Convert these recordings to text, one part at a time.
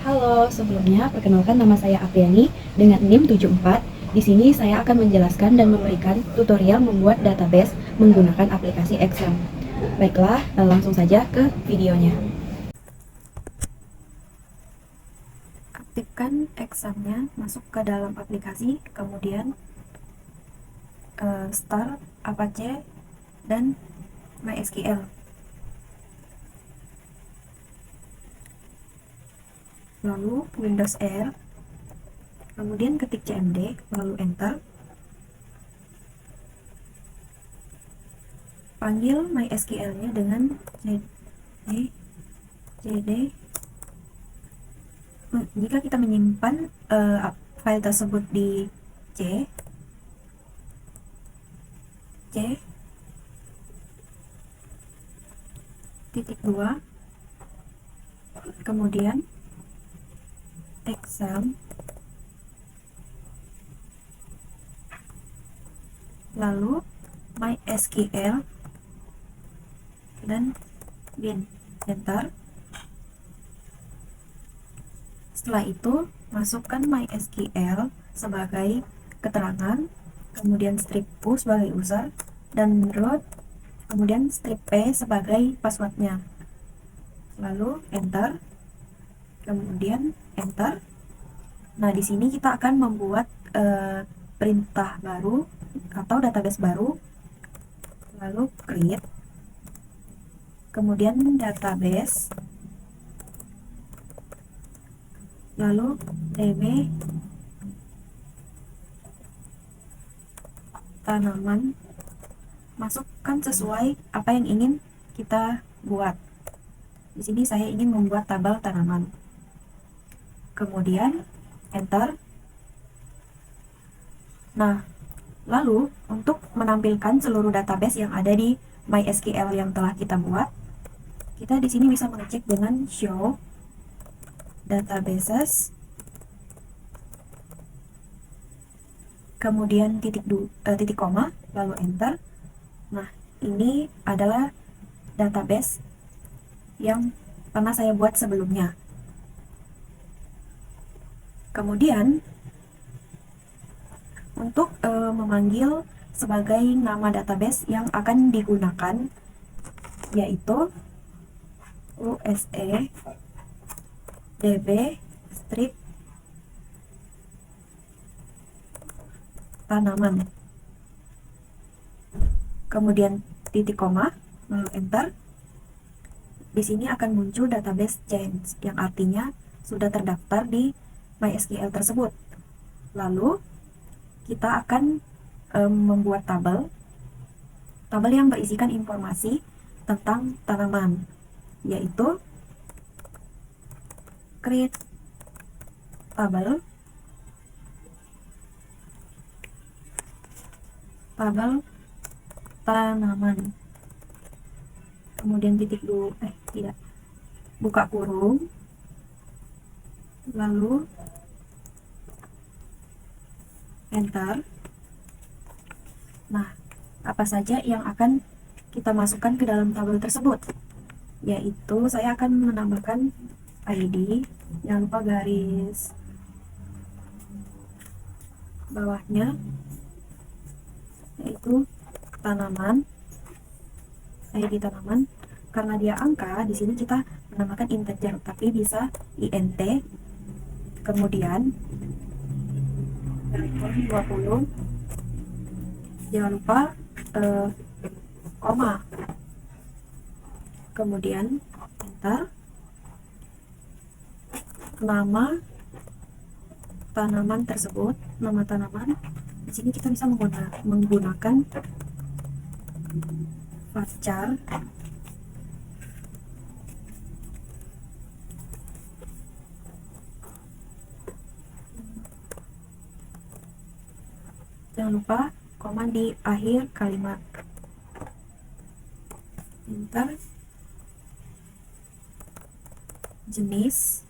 Halo, sebelumnya perkenalkan nama saya Apriani dengan NIM 74. Di sini saya akan menjelaskan dan memberikan tutorial membuat database menggunakan aplikasi Excel. Baiklah, langsung saja ke videonya. Aktifkan Excelnya, masuk ke dalam aplikasi, kemudian Start, Apache, dan MySQL. Lalu Windows R, kemudian ketik cmd, lalu enter. Panggil MySQL-nya dengan cd. Jika kita menyimpan file tersebut di C titik 2, kemudian Excel, lalu MySQL, dan bin, enter. Setelah itu masukkan MySQL sebagai keterangan, kemudian strip U sebagai user, dan root, kemudian strip P sebagai passwordnya, lalu enter, kemudian enter. Nah, di sini kita akan membuat perintah baru atau database baru, lalu create, kemudian database, lalu db tanaman. Masukkan sesuai apa yang ingin kita buat. Di sini saya ingin membuat tabel tanaman. Kemudian enter. Nah, lalu untuk menampilkan seluruh database yang ada di MySQL yang telah kita buat, kita di sini bisa mengecek dengan show databases, kemudian titik koma, lalu enter. Nah, ini adalah database yang pernah saya buat sebelumnya. Kemudian untuk memanggil sebagai nama database yang akan digunakan, yaitu use db strip tanaman, kemudian titik koma, lalu enter. Di sini akan muncul database change, yang artinya sudah terdaftar di MySQL tersebut. Lalu kita akan membuat tabel yang berisikan informasi tentang tanaman, yaitu create tabel tanaman, kemudian buka kurung, lalu enter. Nah, apa saja yang akan kita masukkan ke dalam tabel tersebut? Yaitu saya akan menambahkan ID, jangan lupa garis bawahnya, yaitu tanaman, ID tanaman. Karena dia angka, di sini kita menambahkan integer, tapi bisa int. Kemudian 20, jangan lupa koma, kemudian enter. Nama tanaman tersebut, nama tanaman, di sini kita bisa menggunakan varchar, jangan lupa koma di akhir kalimat, enter. Jenis,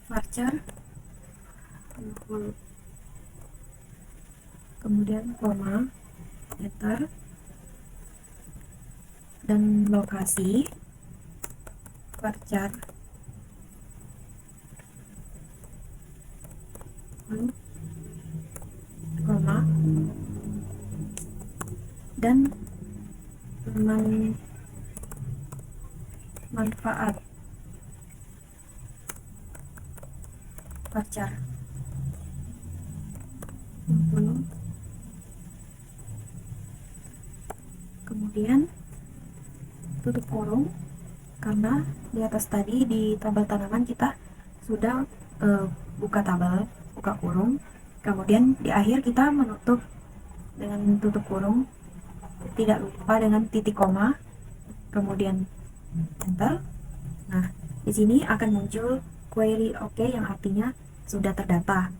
varchar, kemudian koma, enter. dan lokasi varchar, koma, dan manfaat varchar. Kemudian tutup kurung, karena di atas tadi di tabel tanaman kita sudah buka tabel, buka kurung, kemudian di akhir kita menutup dengan tutup kurung, tidak lupa dengan titik koma, kemudian enter. Nah, di sini akan muncul query OK yang artinya sudah terdata.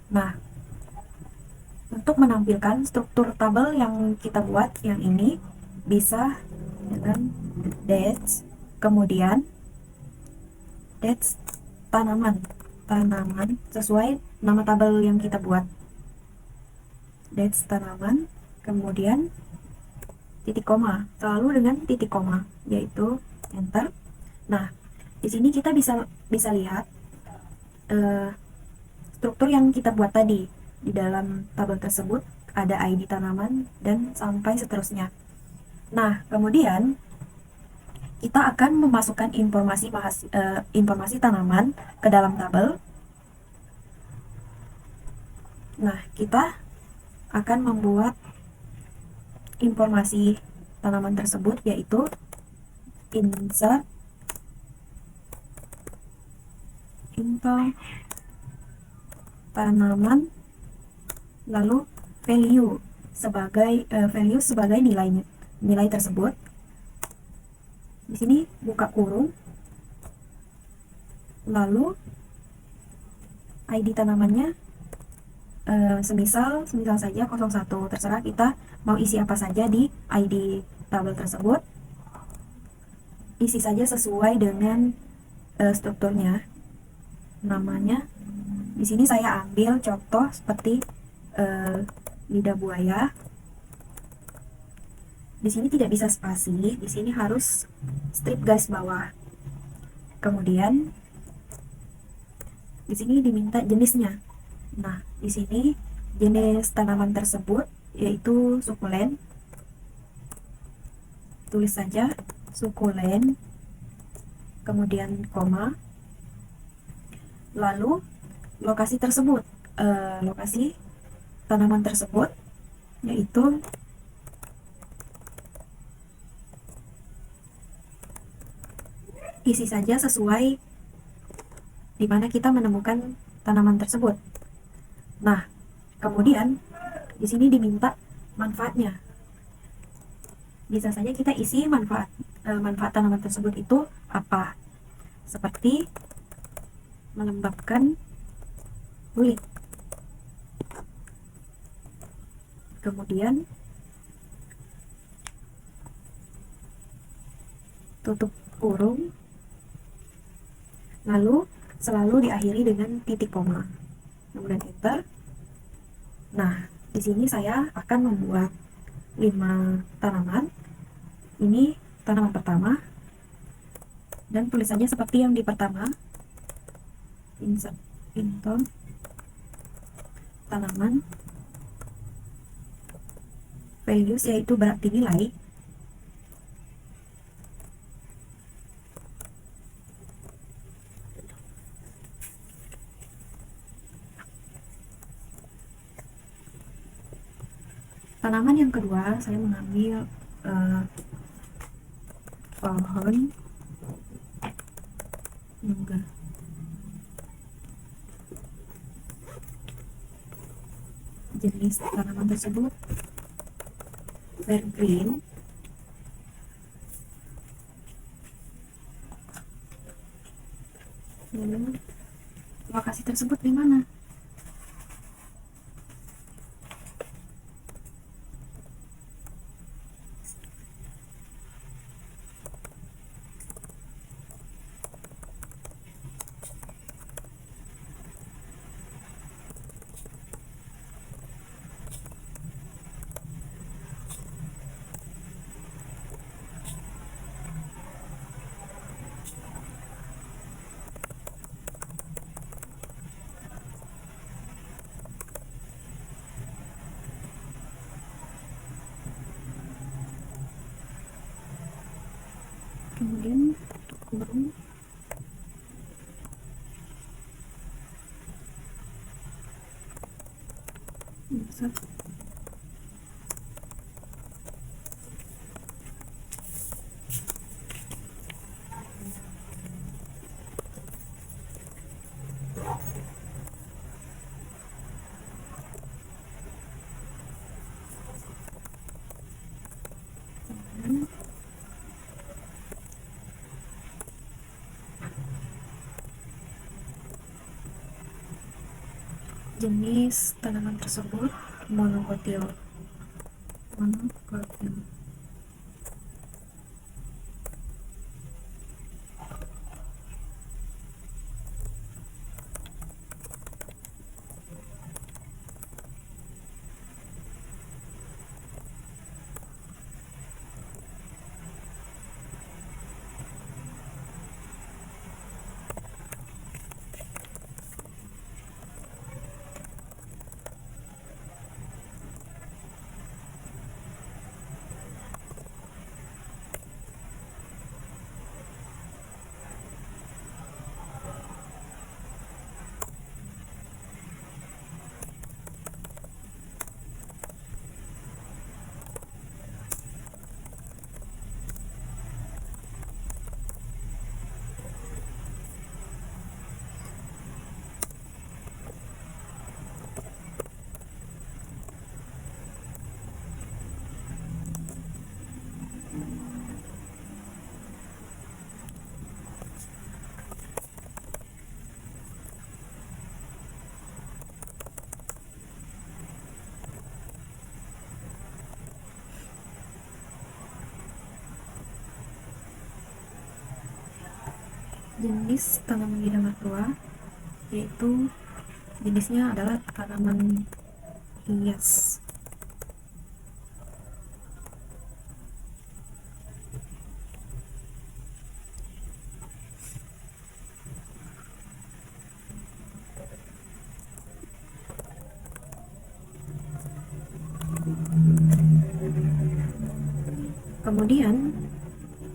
Nah, untuk menampilkan struktur tabel yang kita buat yang ini, bisa dengan dash, kemudian dash tanaman sesuai nama tabel yang kita buat, dash tanaman, kemudian titik koma, selalu dengan titik koma, yaitu enter. Nah, di sini kita bisa lihat struktur yang kita buat tadi. Di dalam tabel tersebut ada ID tanaman dan sampai seterusnya. Nah, kemudian kita akan memasukkan informasi tanaman ke dalam tabel. Nah, kita akan membuat informasi tanaman tersebut, yaitu insert info tanaman, lalu value sebagai nilai tersebut. Di sini buka kurung, lalu ID tanamannya semisal saja 01, terserah kita mau isi apa saja di ID tabel tersebut. Isi saja sesuai dengan strukturnya, namanya. Di sini saya ambil contoh seperti lidah buaya. Di sini tidak bisa spasi, di sini harus strip garis bawah. Kemudian di sini diminta jenisnya. Nah, di sini jenis tanaman tersebut yaitu sukulen. Tulis saja sukulen, kemudian koma, lalu lokasi tersebut, lokasi tanaman tersebut yaitu isi saja sesuai di mana kita menemukan tanaman tersebut. Nah, kemudian di sini diminta manfaatnya. Bisa saja kita isi manfaat tanaman tersebut itu apa, seperti melembabkan kulit. Kemudian tutup kurung, lalu selalu diakhiri dengan titik koma, kemudian enter. Nah, di sini saya akan membuat 5 tanaman. Ini tanaman pertama, dan tulisannya seperti yang di pertama, insert info tanaman, values yaitu berarti nilai, tanaman yang kedua saya mengambil pohon enggak jenis tanaman tersebut evergreen. Lokasi tersebut di mana? Kemudian kurung insert. Jenis tanaman tersebut monokotil. Jenis tanaman lidah mertua yaitu jenisnya adalah tanaman hias. Kemudian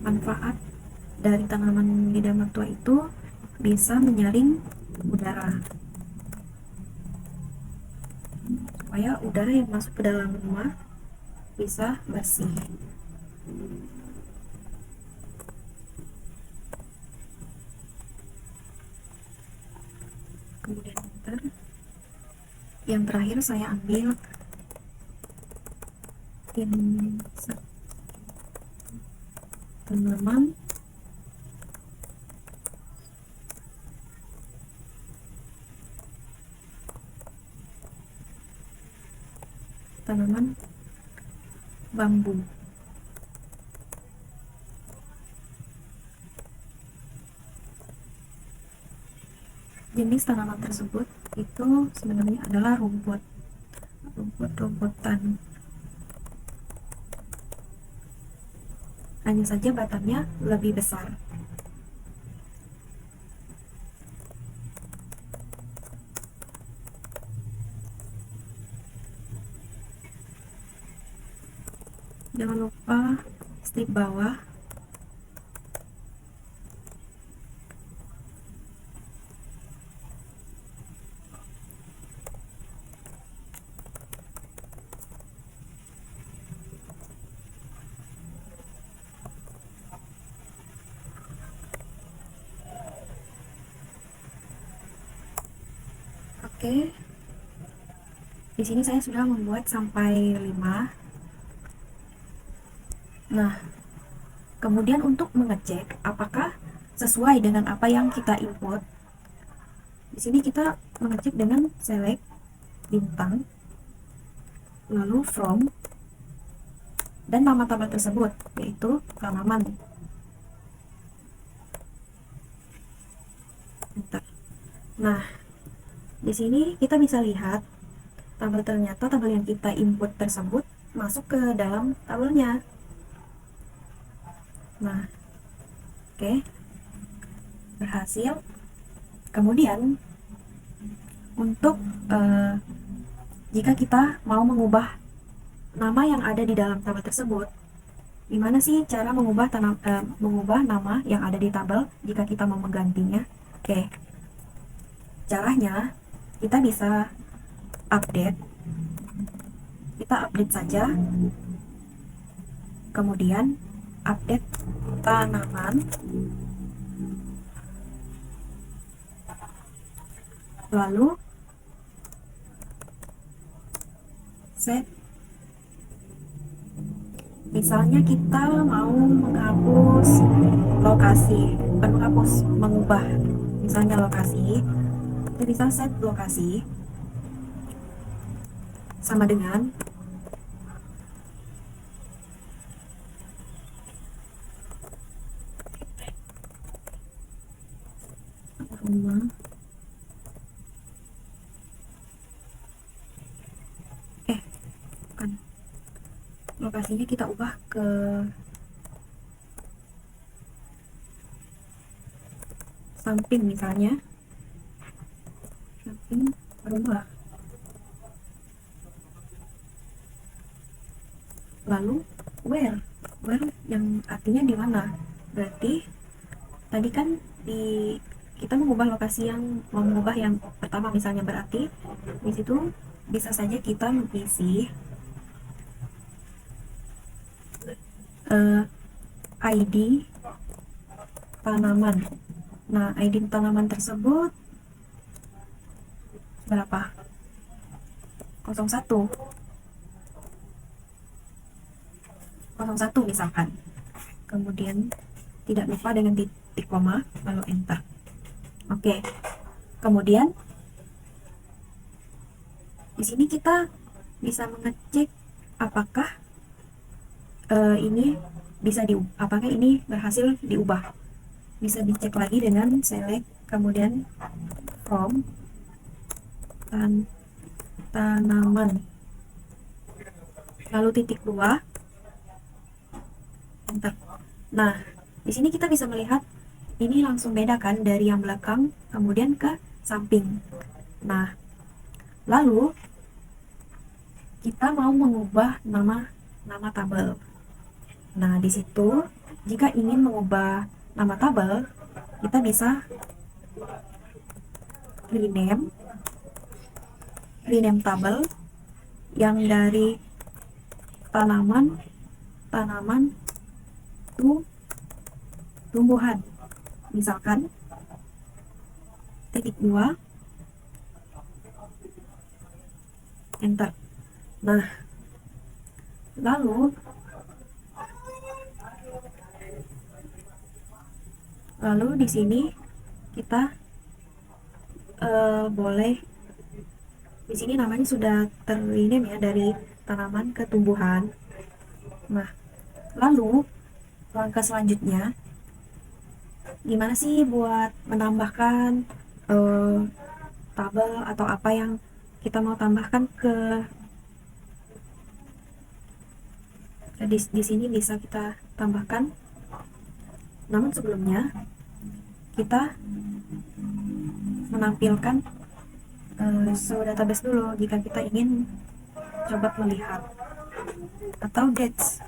manfaat dari tanaman lidah mertua itu bisa menyaring udara supaya udara yang masuk ke dalam rumah bisa bersih. Kemudian yang terakhir saya ambil insert tanaman bambu. Jenis tanaman tersebut itu sebenarnya adalah rumput-rumputan. Hanya saja batangnya lebih besar. Jangan lupa strip bawah. Oke. Di sini saya sudah membuat sampai 5. Nah, kemudian untuk mengecek apakah sesuai dengan apa yang kita input, di sini kita mengecek dengan select bintang, lalu from, dan nama tabel tersebut yaitu tanaman. Nah, di sini kita bisa lihat ternyata tabel yang kita input tersebut masuk ke dalam tabelnya. Nah, oke, berhasil. Kemudian untuk jika kita mau mengubah nama yang ada di dalam tabel tersebut, Gimana sih cara mengubah nama yang ada di tabel jika kita mau menggantinya? Oke, caranya kita bisa update. Kita update saja, kemudian update tanaman, lalu set. Misalnya kita mau menghapus lokasi, bukan menghapus, mengubah misalnya lokasi, kita bisa set lokasi sama dengan rumah bukan, lokasinya kita ubah ke samping, misalnya samping rumah, lalu where yang artinya di mana. Berarti tadi kan kita mengubah lokasi yang mau mengubah yang pertama, misalnya, berarti di situ bisa saja kita mengisi ID tanaman. Nah, ID tanaman tersebut berapa? 01 misalkan. Kemudian tidak lupa dengan titik koma, lalu enter. Oke. Kemudian di sini kita bisa mengecek apakah ini apakah ini berhasil diubah. Bisa dicek lagi dengan select, kemudian from tanaman, lalu titik 2, enter. Nah, di sini kita bisa melihat ini langsung beda kan dari yang belakang kemudian ke samping. Nah, lalu kita mau mengubah nama tabel. Nah, di situ jika ingin mengubah nama tabel, kita bisa rename tabel yang dari tanaman to tumbuhan, misalkan titik 2, enter. Nah, lalu di sini kita boleh, di sini namanya sudah rename ya, dari tanaman ke tumbuhan. Nah, lalu langkah selanjutnya gimana sih buat menambahkan tabel atau apa yang kita mau tambahkan di sini bisa kita tambahkan. Namun sebelumnya kita menampilkan show database dulu jika kita ingin coba melihat, atau dates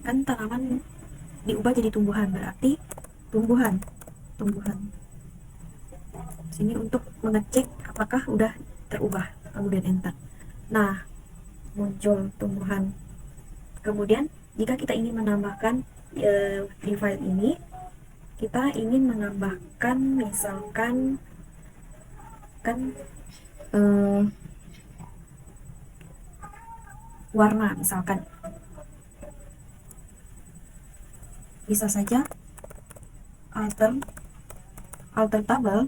kan tanaman diubah jadi tumbuhan, berarti tumbuhan sini untuk mengecek apakah udah terubah, kemudian enter. Nah, muncul tumbuhan. Kemudian jika kita ingin menambahkan di file ini, kita ingin menambahkan misalkan kan warna, misalkan bisa saja alter tabel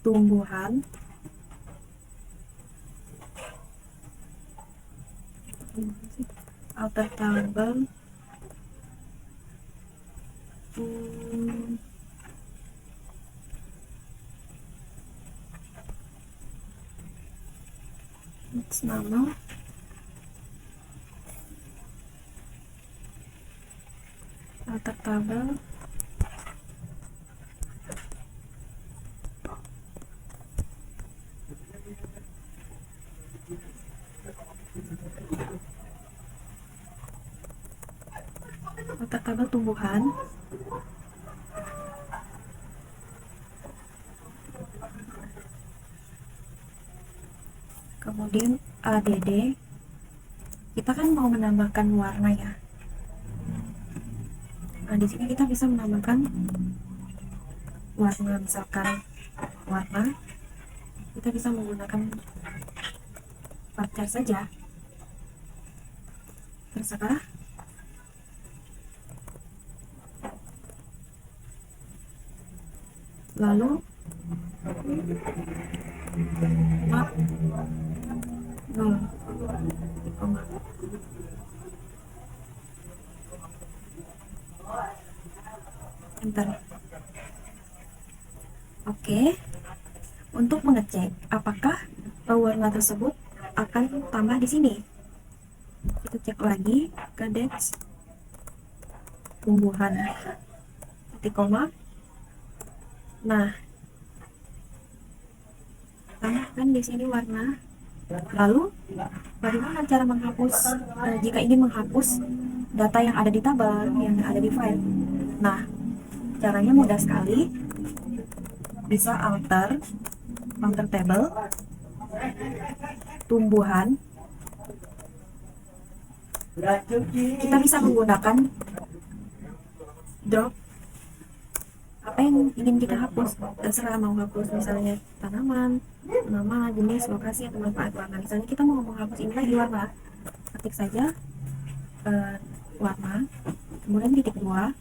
tumbuhan, alter tabel nama alter tabel Daftar tabel tumbuhan. Kemudian ADD. Kita kan mau menambahkan warna ya. Nah, di sini kita bisa menambahkan warna, misalkan warna. Kita bisa menggunakan varchar saja. Terserah. Lalu map 0, koma. Enter. Oke. Untuk mengecek apakah warna tersebut akan tambah di sini, kita cek lagi ke Dex tumbuhan, titik koma. Nah, tambahkan di sini warna. Lalu, bagaimana cara menghapus jika ingin menghapus data yang ada di tabel, yang ada di file? Nah, caranya mudah sekali. Bisa alter table, tumbuhan. Kita bisa menggunakan drop. Apa yang ingin kita hapus, terserah, mau hapus misalnya tanaman, nama, jenis, lokasi, atau manfaat warna. Misalnya kita mau menghapus ini lagi warna, ketik saja warna, kemudian titik 2,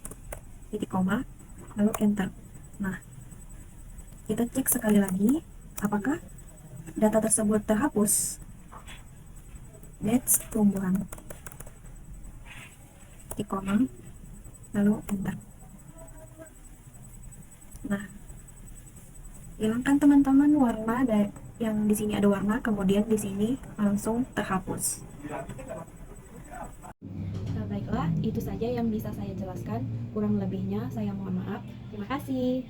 titik koma, lalu enter. Nah, kita cek sekali lagi apakah data tersebut terhapus. Let's tumbuhan, titik koma, lalu enter. Nah, hilangkan teman-teman warna dan yang di sini ada warna, kemudian di sini langsung terhapus. Nah, baiklah, itu saja yang bisa saya jelaskan. Kurang lebihnya saya mohon maaf. Terima kasih.